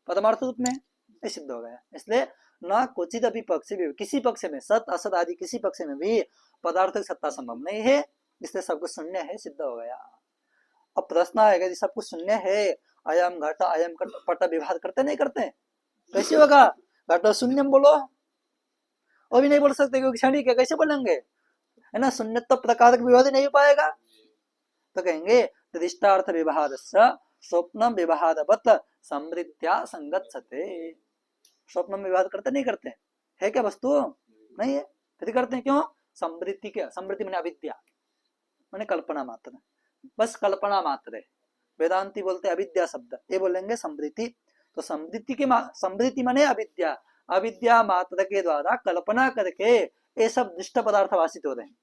परमार्थ रूप में, ये सिद्ध हो गया। इसलिए न क्वचित अभी पक्ष भी, किसी पक्ष में, सत असत आदि किसी पक्ष में भी पदार्थ की सत्ता संभव नहीं है, इसलिए सब कुछ शून्य है, सिद्ध हो गया। अब प्रश्न आएगा जी सब कुछ शून्य है, अयम घट अयम पट विभाग करते नहीं करते, कैसे होगा, घट शून्यम बोलो, वो भी नहीं बोल सकते क्योंकि क्षणिक है, कैसे बोलेंगे, है ना। शून्य तो प्रकार विवाद नहीं हो पाएगा, तो कहेंगे दृष्टार्थ विभाग स्वप्न विभावत समृत्या संगच्छते। स्वप्न में विवाद करते नहीं करते है क्या, वस्तु नहीं है, फिर करते हैं क्यों, समृद्धि के, समृद्धि मैंने अविद्या, मैंने कल्पना मात्र, बस कल्पना मात्र है। वेदांती बोलते अविद्या शब्द, ये बोलेंगे समृद्धि। तो समृद्धि माने अविद्या, अविद्या मात्र के द्वारा कल्पना करके ये सब दुष्ट पदार्थ वासित हो रहे हैं।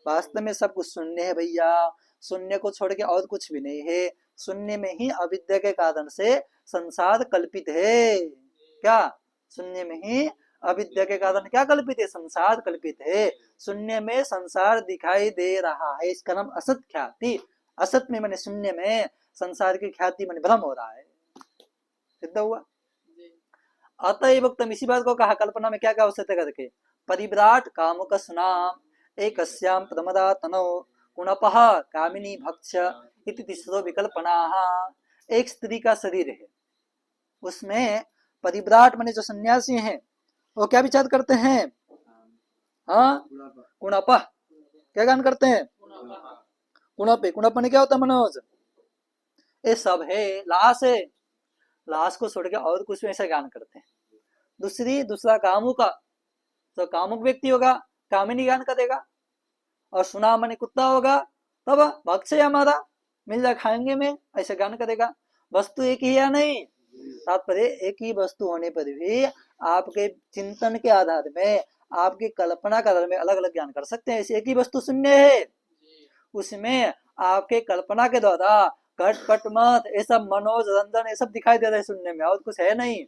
वास्तव में सब कुछ शून्य है भैया, शून्य को छोड़ के और कुछ भी नहीं है। शून्य में ही अविद्या के कारण से संसार कल्पित है। क्या, शून्य में ही अविद्या के कारण क्या कल्पित है, संसार कल्पित है। शून्य में संसार दिखाई दे रहा है, इसका नाम असत ख्याति। असत में मैंने शून्य में संसार की ख्याति मैंने भ्रम हो रहा है, सिद्ध हुआ। अतएव तुम इसी बात को कहा, कल्पना में क्या क्या हो सकता करके, परिव्राट कामुक स्नाम एकस्याम प्रमदा तनो कुणपः कामिनी भक्ष्य इति तीसरो विकल्पना। एक स्त्री का शरीर है, उसमें परिव्राट माने जो सन्यासी हैं वो क्या विचार करते हैं, हाँ कुणपः, क्या गान करते हैं, कुणपे, कुणप ने क्या होता है मनोज, ये सब है, लाश है, लाश को छोड़ के और कुछ ऐसा ज्ञान करते हैं। दूसरा कामुक, तो कामुक व्यक्ति होगा, कामिनी ज्ञान करेगा। और सुना माने कुत्ता होगा, तब भक्ष्य हमारा मिल जाए खाएंगे में, ऐसा ज्ञान करेगा। वस्तु एक ही या नहीं, तात्पर्य एक ही वस्तु होने पर भी आपके चिंतन के आधार में, आपकी कल्पना के आधार में अलग अलग ज्ञान कर सकते हैं। ऐसी एक ही वस्तु शून्य है, उसमें आपके कल्पना के द्वारा घट पट मत ये सब मनोज रंजन ये सब दिखाई दे रहे हैं शून्य में, और कुछ है नहीं,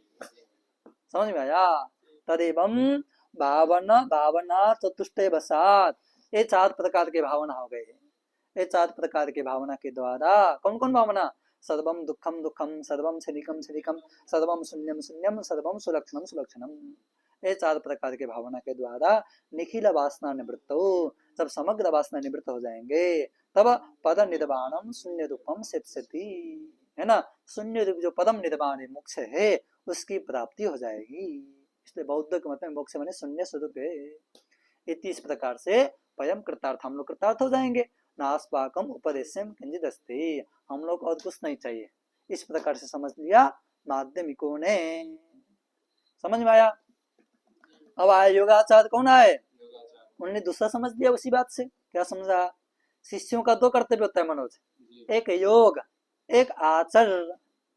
समझ में आया। तदेवं भावना चतुष्टय वसात, ये चार प्रकार के भावना हो गए। ये चार प्रकार के भावना के द्वारा कौन कौन भावना, सर्वम दुखम दुखम, सर्वम क्षणिकम क्षणिकम, सर्वम शून्यम शून्यम, सर्वम सुलक्षणम सुलक्षणम। ये चार प्रकार के भावना के द्वारा निखिल वासना निवृत्त हो, जब समग्र वासना निवृत्त हो जाएंगे तब पद निर्वाणम शून्य रूपम सिद्धि, है ना। शून्य रूप जो पदम निर्वाण है, मोक्ष है, उसकी प्राप्ति हो जाएगी। इसलिए बौद्ध के मत में मोक्ष माने शून्य स्वरूप है। इस प्रकार से स्वयं कृतार्थ, हम लोग कृतार्थ हो जाएंगे। नास्पाकम उपदेशम किंचित अस्ति, हम लोग और कुछ नहीं चाहिए। इस प्रकार से समझ लिया माध्यमिकों ने, समझ में आया। अब आए योगाचार्य, कौन आए, उन्होंने दूसरा समझ लिया उसी बात से। क्या समझा, शिष्यों का दो कर्तव्य होता है मनोज, एक योग एक आचार,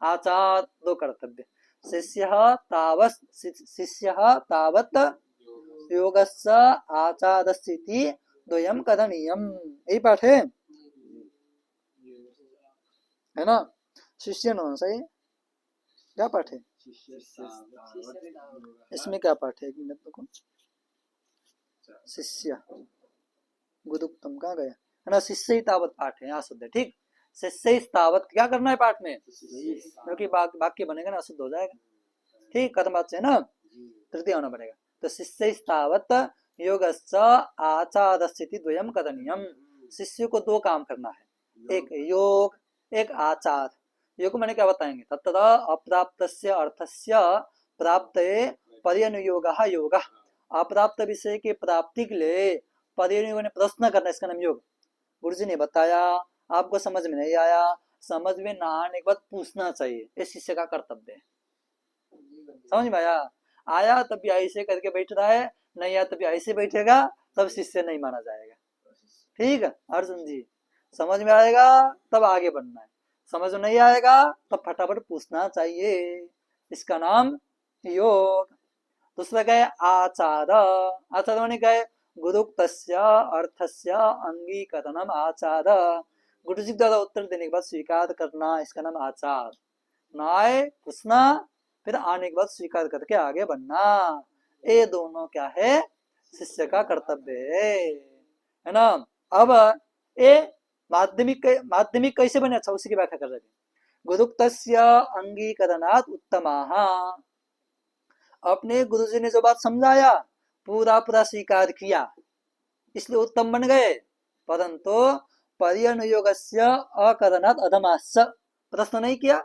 आचार दो कर्तव्य। शिष्य तावत योगस्य आचारस्थिति द्वयम करणीयम, यही पाठ है ना? शिष्य न सही, क्या पाठ है इसमें? क्या पाठ है? एक मिनट रुको। शिष्य गुदुक्तम कहाँ गया है ना? शिष्य ही तावत पाठ है, यहाँ शुद्ध है। ठीक, शिष्य ही तावत क्या करना है पाठ में, क्योंकि वाक्य बनेगा ना, शुद्ध हो जाएगा। ठीक, कथम बात से ना, तृतीय होना पड़ेगा। तो शिष्य तावत योगस्य आचारस्थिति द्वयम करणीयम, शिष्य को दो काम करना है, एक योग एक आचार। योग मैंने क्या बताएंगे, तत्र अप्राप्तस्य अर्थस्य प्राप्तये पर्यनुयोगः योगः, अप्राप्त विषय की प्राप्ति के लिए पर्यनुयोग ने प्रश्न करना, इसका नाम योग। गुरु जी ने बताया, आपको समझ में नहीं आया, समझ में ना आने के बाद पूछना चाहिए, ये शिष्य का कर्तव्य है। समझ में आया? आया तब भी ऐसे करके बैठ रहा है, नहीं आया तब भी ऐसे बैठेगा, तब शिष्य नहीं माना जाएगा। ठीक है अर्जुन जी, समझ में आएगा तब आगे बढ़ना है, समझ में नहीं आएगा तब फटाफट पूछना चाहिए, इसका नाम योग। दूसरा क्या है, आचार। आचार माने क्या है, गुरुक्तस्य अर्थस्य अंगीकरणम आचार, गुरु जी द्वारा उत्तर देने के बाद स्वीकार करना, इसका नाम आचार। नाय पूछना, फिर आने के बाद स्वीकार करके आगे बढ़ना, ये दोनों क्या है, शिष्य का कर्तव्य है ना? अब ये माध्यमिक कैसे बने, अच्छा उसी की व्याख्या कर रहे थे। गुरुक्तस्य अंगीकरणात् उत्तमाः, अपने गुरुजी ने जो बात समझाया पूरा पूरा स्वीकार किया, इसलिए उत्तम बन गए। परंतु पर्यनुयोगस्य अकरणात् अधमाश्च, प्रश्न नहीं किया,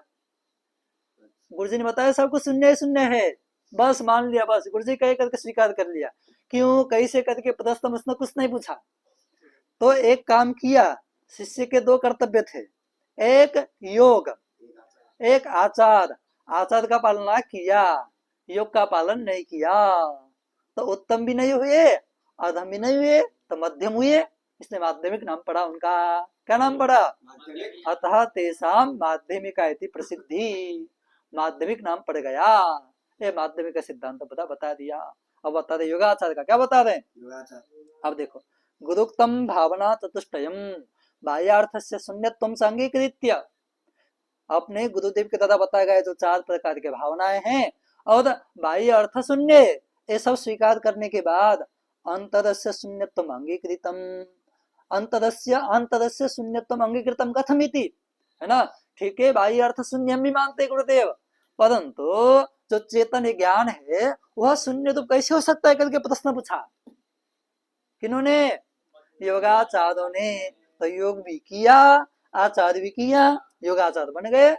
गुरुजी ने बताया सब कुछ शून्य है, बस मान लिया, बस गुरुजी कहे करके स्वीकार कर लिया, क्यों कैसे करके प्रश्न उसने कुछ नहीं पूछा। तो एक काम किया, शिष्य के दो कर्तव्य थे, एक योग एक आचार। आचार का पालन किया, योग का पालन नहीं किया, तो उत्तम भी नहीं हुए अधम भी नहीं हुए, तो मध्यम हुए, इसलिए माध्यमिक नाम पड़ा उनका। क्या नाम पड़ा, अतः तेषाम माध्यमिका इति प्रसिद्धि, माध्यमिक नाम पड़ गया। ये माध्यमिक का सिद्धांत बता दिया। अब बता दे योगाचार का, क्या बता रहे? अब देखो, गुरुक्तम भावना चतुष्टयम बाह्यार्थस्य शून्यत्वं सांगीकृत्य, अपने गुरुदेव के द्वारा बताया गया जो चार प्रकार के भावनाएं हैं और बाह्य अर्थ शून्य, ये सब स्वीकार करने के बाद अंतरस्य शून्यत्वम अंगीकृतम, अंतरस्य शून्यत्वम अंगीकृतम कथमिति, है ना? ठीक है, बाह्य अर्थ शून्य हम भी मानते गुरुदेव, परंतु जो चेतन ज्ञान है वह शून्य तो कैसे हो सकता है करके प्रश्न पूछा। किन्होंने? योगाचार्यों ने। तो योग भी किया, आचार्य भी किया, योगाचार्य बन गए।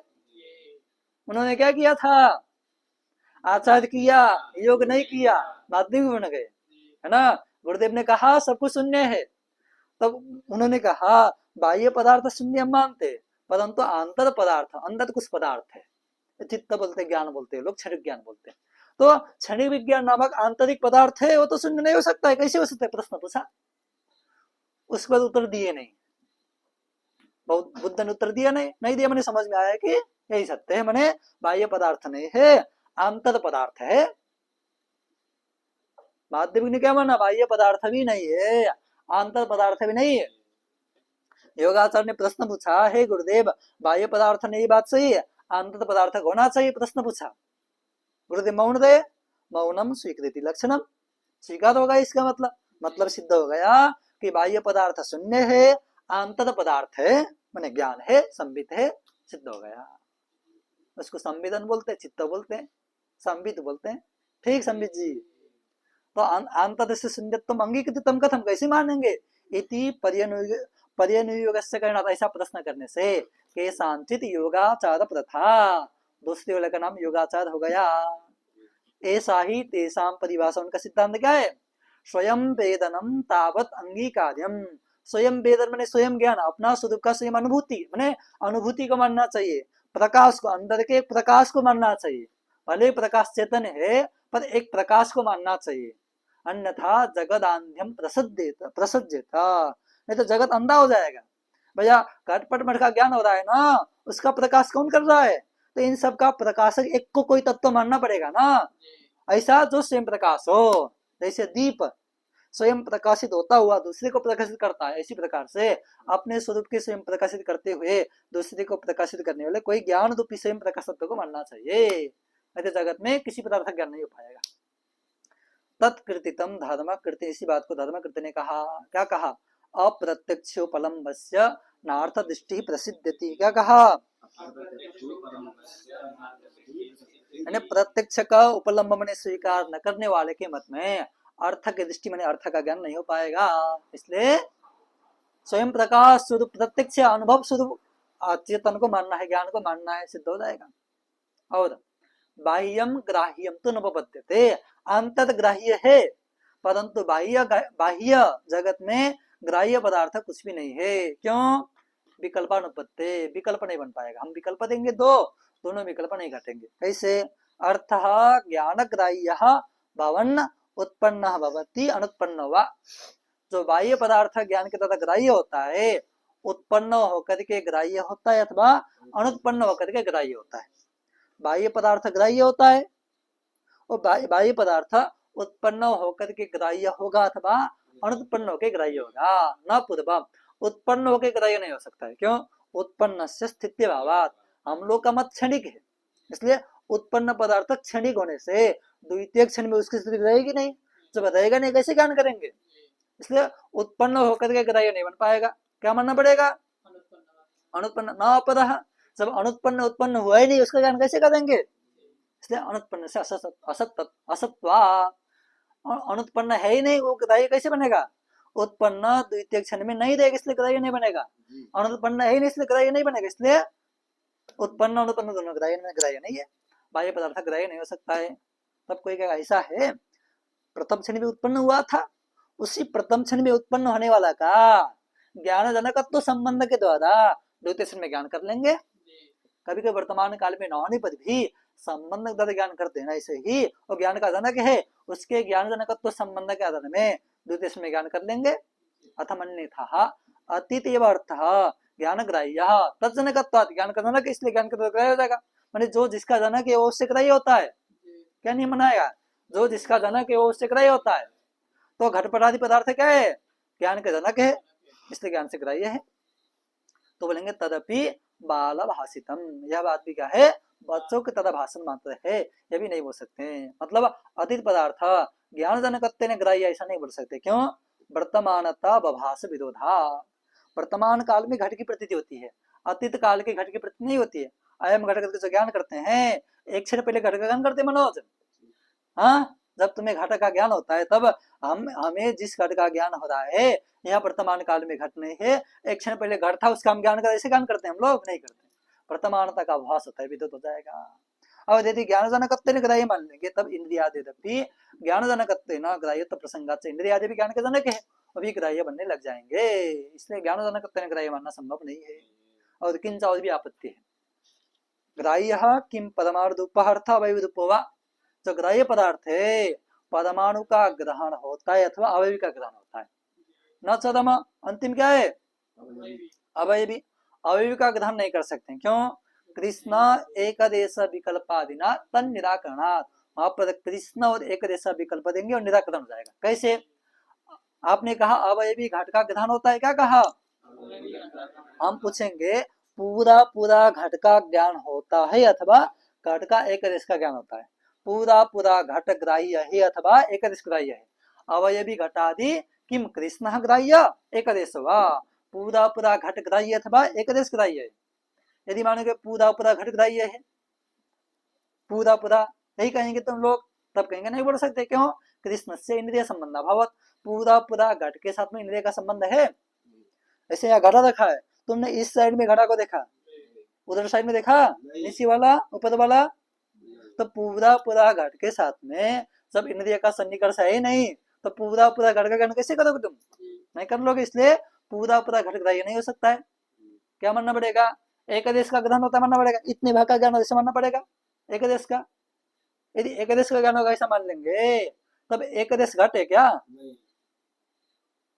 उन्होंने क्या किया था, आचार्य किया, योग नहीं किया, माध्यमिक बन गए, है ना? गुरुदेव ने कहा सब कुछ शून्य है, तब उन्होंने कहा बाह्य पदार्थ शून्य हम मानते, परंतु अंतर पदार्थ, अंदर कुछ पदार्थ है, चित्त बोलते, ज्ञान बोलते, लोग क्षणिक ज्ञान बोलते, तो क्षणिक विज्ञान नामक आंतरिक पदार्थ है, वो तो शून्य नहीं हो सकता है, कैसे हो सकता है? प्रश्न पूछा, उस पर उत्तर दिए नहीं, बुद्ध ने उत्तर दिया नहीं दिया, मैंने समझ में आया कि यही सत्य है, मैंने बाह्य पदार्थ नहीं है, आंतर पदार्थ है। माध्यमिक ने क्या माना, बाह्य पदार्थ भी नहीं है, आंतर पदार्थ भी नहीं है। योगाचार्य ने प्रश्न पूछा, हे गुरुदेव बाह्य पदार्थ नहीं बात सही है, आंतर पदार्थ होना चाहिए, प्रश्न पूछा। गुरुदेव मौन रहे, मौनम स्वीकृति लक्षणम, स्वीकार होगा, इसका मतलब सिद्ध हो गया कि बाह्य पदार्थ शून्य है, आंतर पदार्थ है, माने ज्ञान है, संबित है, सिद्ध हो गया। उसको संवेदन बोलते हैं, चित्त बोलते हैं, संबित बोलते हैं। ठीक संबित जी, तो अंतत से शून्यत्वम अंगीकृतम कथम, कैसे मानेंगे? इति पर्यनुयोगस्य करणात्, ऐसा प्रश्न करने से के सांचित योगाचार प्रथा, दूसरे वाले का नाम योगाचार हो गया। ऐसा ही तेषाम परिभाषा, उनका सिद्धांत क्या है? स्वयं वेदनम तावत अंगीकार्यम, स्वयं वेदन मैंने स्वयं ज्ञान, अपना स्वरूप का स्वयं अनुभूति, मैंने अनुभूति को मानना चाहिए, प्रकाश को, अंदर के प्रकाश को मानना चाहिए, भले प्रकाश चेतन है पर एक प्रकाश को मानना चाहिए, अन्यथा जगदान्ध्यम प्रसज्जेता, नहीं तो जगत अंधा हो जाएगा। भैया घटपट मठ का ज्ञान हो रहा है ना, उसका प्रकाश कौन कर रहा है? तो इन सब का प्रकाशक एक को कोई तत्व मानना पड़ेगा ना, ऐसा जो स्वयं प्रकाश हो। जैसे दीप स्वयं प्रकाशित होता हुआ दूसरे को प्रकाशित करता है, इसी प्रकार से अपने स्वरूप के स्वयं प्रकाशित करते हुए दूसरे को प्रकाशित करने वाले कोई ज्ञान रूपी स्वयं प्रकाशत्व को मानना चाहिए। ऐसे जगत में किसी प्रकार का ज्ञान नहीं हो पाएगा। तत्कृतितम धर्म कृति, इसी बात को धर्म कृति ने कहा, क्या कहा, अप्रत्यक्षोपलम्बस्य नार्थ दृष्टि प्रसिद्धति, क्या कहा, प्रत्यक्ष का उपलम्ब मैंने स्वीकार न करने वाले के मत में अर्थ की दृष्टि मैंने अर्थ का ज्ञान नहीं हो पाएगा। इसलिए स्वयं प्रकाश स्वरूप प्रत्यक्ष अनुभव स्वरूप चेतन को मानना है, ज्ञान को मानना है, सिद्ध हो जाएगा। और बाह्यम ग्राह्यम तो नपद्यते, अंतर्ग्राह्य है परंतु बाह्य जगत में ग्राह्य पदार्थ कुछ भी नहीं है। क्यों, विकल्पानुपत्ति, विकल्प नहीं बन पाएगा। हम विकल्प देंगे दो, दोनों विकल्प नहीं घटेंगे। कैसे, अर्थ ज्ञान ग्राह्य भवन उत्पन्न भवति अनुत्पन्न वा, जो बाह्य पदार्थ ज्ञान के तथा ग्राह्य होता है उत्पन्न होकर के ग्राह्य होता है अथवा अनुत्पन्न होकर के ग्राह्य होता है। बाह्य पदार्थ ग्राह्य होता है और बाह्य पदार्थ उत्पन्न होकर के ग्राह्य होगा अथवा अनुत्पन्न होकर ग्राह्य होगा। न पूर्वम, उत्पन्न होकर ग्राह्य नहीं हो सकता है। क्यों, उत्पन्न से स्थिति भावात, हम लोग का मत क्षणिक है, इसलिए उत्पन्न पदार्थ क्षणिक होने से द्वितीय क्षण में उसकी स्थिति रहेगी नहीं, जब रहेगा नहीं कैसे ज्ञान करेंगे। इसलिए उत्पन्न होकर के ग्राह्य नहीं बन पाएगा। क्या मानना पड़ेगा, अनुत्पन्न न अपरः, जब अनुत्पन्न उत्पन्न हुआ ही नहीं उसका ज्ञान कैसे करेंगे। इसलिए अनुत्पन्न से असत्वा, अनुत्पन्न है ही नहीं, वो ग्राह्य कैसे बनेगा। उत्पन्न द्वितीय क्षण में नहीं रहेगा इसलिए ग्राह्य नहीं बनेगा, अनुत्पन्न है ही नहीं इसलिए ग्राह्य नहीं बनेगा। इसलिए उत्पन्न अनुत्पन्न दोनों ग्राह्य नहीं है, बाह्य पदार्थ ग्राह्य नहीं हो सकता है। तब कोई कहेगा ऐसा है, प्रथम क्षण में उत्पन्न हुआ था, उसी प्रथम क्षण में उत्पन्न होने वाला का ज्ञान जनकत्व संबंध के द्वारा द्वितीय क्षण में ज्ञान कर लेंगे। कभी कभी वर्तमान काल में न होने पर भी संबंध द्वारा ज्ञान करते हैं, ऐसे ही वो ज्ञान का जनक है, उसके ज्ञान जनकत्व संबंध के आधार में द्वितीय क्षण में ज्ञान कर लेंगे। अथमन्यथा अतीत एवं अर्थ ज्ञान ग्राह्य तत्जनकत्वात्, ज्ञान का जनक इसलिए ज्ञान का ग्राह्य हो जाएगा। माने जो जिसका जनक है वो उससे ग्राह्य होता है। क्या नहीं मनाएगा, जो जिसका जनक है वो उससे ग्राह्य होता है। तो घटपट आदि पदार्थ क्या है, ज्ञान के जनक है, इसलिए ज्ञान से ग्राह्य है। तो बोलेंगे तदपि बाल भाषितम, यह बात भी क्या है, बच्चों के तथा भाषण मात्र है, यह भी नहीं बोल सकते। मतलब अतीत पदार्थ ज्ञान जनकत्व ने ग्राह्य ऐसा नहीं बोल सकते। क्यों, वर्तमानता बभाष विरोधा, वर्तमान काल में घट की प्रतीति होती है, अतीत काल के घट की प्रतीति नहीं होती है। अयम घट का जो ज्ञान करते हैं, एक क्षण पहले घट का ज्ञान करते मनोज। हाँ, जब तुम्हें घट का ज्ञान होता है तब हमें जिस घट का ज्ञान हो रहा है, यह वर्तमान काल में घट नहीं है, एक क्षण पहले घट था उसका हम ज्ञान कर, ऐसे ज्ञान करते हैं हम लोग नहीं करते। वर्तमानता का आभास होता है, विद्युत हो जाएगा। अब यदि ज्ञान जनकत्व ने ग्राह्य मान लेंगे तब इंद्रियादि ज्ञान जनकत्व न ग्राह्यत्व प्रसंगात से इंद्रियादि भी ज्ञान के जनक है, अभी ग्राह्य बनने लग जाएंगे। इसलिए ज्ञान जनकत्व ने ग्राह्य मानना संभव नहीं है। और किंच और भी आपत्ति है, ग्राह्य किम परमाणुपहर्थ अवयविदुपवा, जो ग्राह्य पदार्थ है परमाणु का ग्रहण होता है अथवा अवयवी का ग्रहण होता है। न चरम, अंतिम क्या है, अवयवी, अवयवी का ग्रहण नहीं कर सकते। क्यों, कृष्ण एक देश विकल्पादिना तन निराकरणात्, वहां पर कृष्ण और एक देश विकल्प देंगे और निराकरण हो जाएगा। कैसे, आपने कहा अवयवी घट का ग्रहण होता है, क्या कहा, हम पूछेंगे पूरा पूरा घट का ज्ञान होता है अथवा घट का एक देश का ज्ञान होता है। पूरा पूरा घट ग्राह्य है अथवा एक देश ग्राह्य है। अवयवी घटादि किम कृष्ण ग्राह्य एक देश वा, पूरा पूरा घट ग्राह्य अथवा एक देश ग्राह्य है। यदि मानोगे पूरा पूरा घट ग्राह्य है, पूरा पूरा यही कहेंगे तुम लोग, तब कहेंगे नहीं बोल सकते। क्यों, कृष्ण से इंद्रिय संबंध अभावत, पूरा पूरा घट के साथ में इंद्रिय का संबंध है। ऐसे यहाँ घड़ा रखा है, तुमने इस साइड में घड़ा को देखा, उधर साइड में देखा, नीचे वाला ऊपर वाला, तो पूरा पूरा घट के साथ में जब इंद्रिय का सन्निकर्ष है ही नहीं, तो पूरा पूरा घट का ज्ञान कैसे करोगे तुम, नहीं कर लोगे। इसलिए पूरा पूरा घट ग्राह्य नहीं हो सकता है। क्या मानना पड़ेगा, एक देश का ग्रहण होता मानना पड़ेगा, इतने भाग का ज्ञान ऐसे मानना पड़ेगा एक देश का। यदि एक देश का ज्ञान होगा ऐसा मान लेंगे तब एक देश घट है क्या,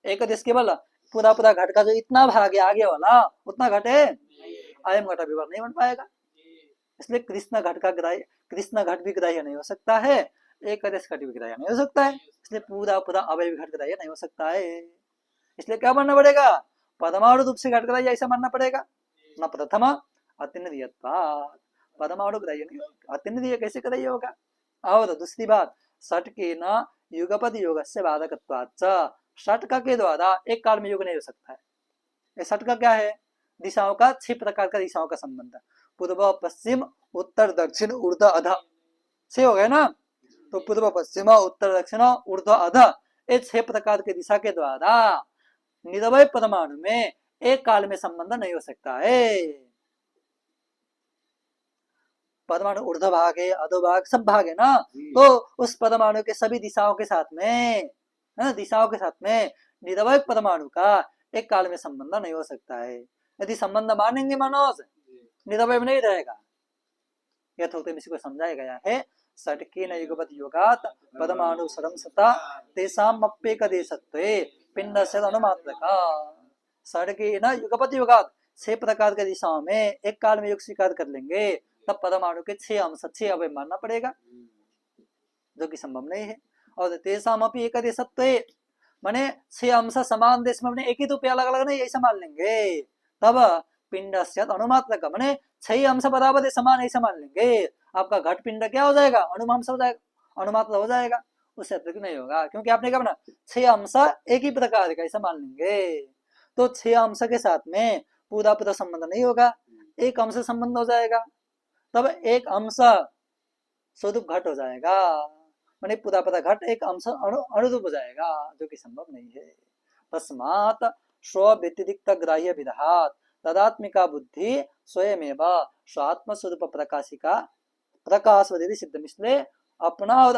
एक देश केवल पूरा पूरा घट का जो इतना भाग है आगे वाला उतना घट है, अयम घट विवर नहीं बन पाएगा। इसलिए कृष्ण घट का ग्राह्य, कृष्ण घट भी ग्राह्य नहीं हो सकता है, एक आदेश घट विग्राह्य नहीं हो सकता है, इसलिए पूरा पूरा अवयव घट ग्राह्य नहीं हो सकता है। इसलिए क्या मानना पड़ेगा, परमाणु रूप से घट ग्राह्य ऐसा मानना पड़ेगा। न प्रथम अतिनिधीयत्वात्, परमाणु ग्राह्य नहीं, अतिनिधीय कैसे ग्राह्य होगा। और दूसरी बात, षट के न युगपद योग से बाधकत्वाच्च, षटक के द्वारा एक काल में योग नहीं हो सकता है। ये षटक क्या है, दिशाओं का 6 प्रकार का दिशाओं का संबंध, पूर्व पश्चिम उत्तर दक्षिण ऊर्ध अध, 6 हो गए ना। तो पूर्व पश्चिम उत्तर दक्षिण ऊर्ध अध, ये 6 प्रकार के दिशा के द्वारा निरवय परमाणु में एक काल में संबंध नहीं हो सकता है। परमाणु ऊर्ध भाग है, अधोभाग सब भाग है ना, तो उस परमाणु के सभी दिशाओं के साथ में, दिशाओं के साथ में निरवय परमाणु का एक काल में संबंध नहीं हो सकता है। यदि संबंध मानेंगे मनोज, निरवय नहीं रहेगा। यथोक्त इसी को समझाया गया है, षटकेन युगपद योगात् परमाणु सरंसता तेषाम अप्येक देशत्वे पिंडस्य अनुमात्रका। षटकेन युगपद योगात् 6 प्रकार के दिशाओं में एक काल में योग स्वीकार कर लेंगे, तब परमाणु के 6 अंश 6 अवयव मानना पड़ेगा, जो कि संभव नहीं है। और तेषाम अपि एक देशत्वे, माने 6 अंश समान देश में एक ही रुपया अलग अलग नहीं, ऐसा मान लेंगे। तब पिंडस्य अनुमात्रक, माने 6 अंश बराबर है, समान ऐसा मान लेंगे। आपका घट पिंड क्या हो जाएगा, अनुमांश हो जाएगा, अनुमात्र हो जाएगा, उससे अतिरिक्त नहीं होगा, क्योंकि आपने क्या बना 6 अंश एक ही प्रकार का ऐसा मान लेंगे। तो 6 अंश के साथ में पूरा पूरा संबंध नहीं होगा, एक अंश संबंध हो जाएगा, तब एक अंश स्वरूप घट हो जाएगा, माने पूरा पूरा घट एक अंश अनुरूप हो जाएगा, जो कि संभव नहीं है। तस्मात् स्व व्यतिरिक्त ग्राह्य विधात तदात्मिका बुद्धि स्वयमेव स्वात्म स्वरूप प्रकाशिका प्रकाश सिद्ध, इसलिए अपना और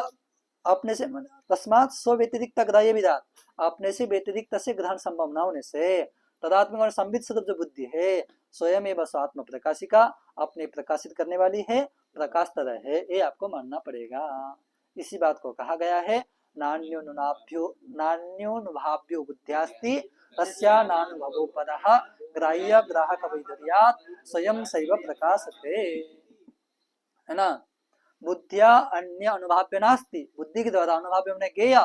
अपने से, तस्मात् स्व व्यतिरिक्त ग्राह्य विधात, अपने से व्यतिरिक्त से ग्रहण संभव न होने से तदात्मिक और संबित स्वरूप जो बुद्धि है स्वयं एवं स्वात्म प्रकाशिका, अपने प्रकाशित करने वाली है, प्रकाश तरह है, ये आपको मानना पड़ेगा। इसी बात को कहा गया है, नान्योनुभाव्यो बुद्ध्यास्ति तस्या नानुभवो पदः ग्राह्य ग्राहक वैधर्यात् स्वयं सैव प्रकाशते, है ना। बुद्धिया अन्य अनुभाव्य नास्ति, बुद्धि के द्वारा अनुभाव्य हमने ज्ञेय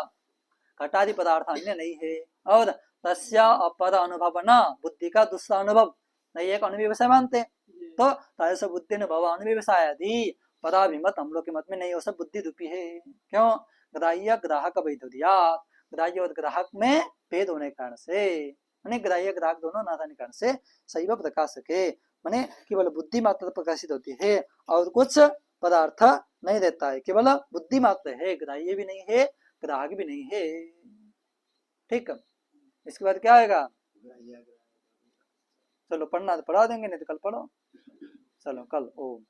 घटादि पदार्थ अन्य नहीं है। और तस्या अपद अनुभव न, बुद्धि का दूसरा अनुभव नहीं, एक अनुव्यवसाय मानते, तो तैसे बुद्धि अनुभव अनुव्यवसाय आदि पदाभिमत हम लोग के मत में नहीं, वो सब बुद्धि रूपी है। क्यों, ग्राह्य ग्राहक वैधर्यात्, ग्राह्य और ग्राहक में भेद होने के कारण से, माने ग्राह्य ग्राहक दोनों ना रहने कारण से शैव प्रकाशक है, माने केवल बुद्धि मात्र प्रकाशित होती है और कुछ पदार्थ नहीं रहता है, केवल बुद्धि मात्र है, ग्राह्य भी नहीं है ग्राहक भी नहीं है। ठीक, इसके बाद क्या आएगा, चलो पढ़ना तो पढ़ा देंगे, नहीं तो कल पढ़ो, चलो कल ओम।